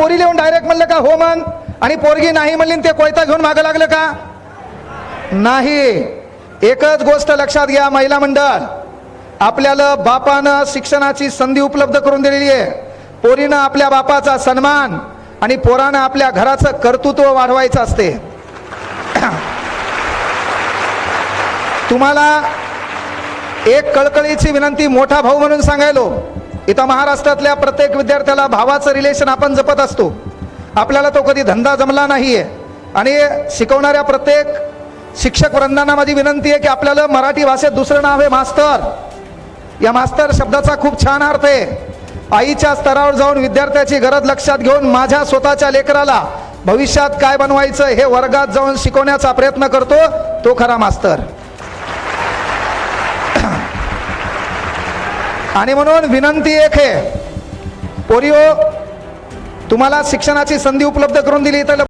पोरीला येऊन डायरेक्ट म्हणलं का हो म्हण, आणि पोरगी नाही म्हणली ते कोयता घेऊन मागं लागलं का? नाही. एकच गोष्ट लक्षात घ्या महिला मंडळ, आपल्याला बापानं शिक्षणाची संधी उपलब्ध करून दिलेली आहे. पोरीनं आपल्या बापाचा सन्मान आणि पोरानं आपल्या घराचं कर्तृत्व वाढवायचं असते. तुम्हाला एक कळकळीची विनंती मोठा भाऊ म्हणून सांगायलो, इथं महाराष्ट्रातल्या प्रत्येक विद्यार्थ्याला भावाचं रिलेशन आपण जपत असतो. आपल्याला तो कधी धंदा जमला नाहीये, आणि शिकवणाऱ्या प्रत्येक शिक्षक वृंदांना माझी विनंती आहे की आपल्याला मराठी भाषेत दुसरं नाव आहे मास्तर. या मास्तर शब्दाचा खूप छान अर्थ आहे. आईच्या स्तरावर जाऊन विद्यार्थ्याची गरज लक्षात घेऊन माझ्या स्वतःच्या लेकराला भविष्यात काय बनवायचं हे वर्गात जाऊन शिकवण्याचा प्रयत्न करतो, तो खरा मास्तर. आणि म्हणून विनंती एक आहे, पोरिओ तुम्हाला शिक्षणाची संधी उपलब्ध करून दिली तर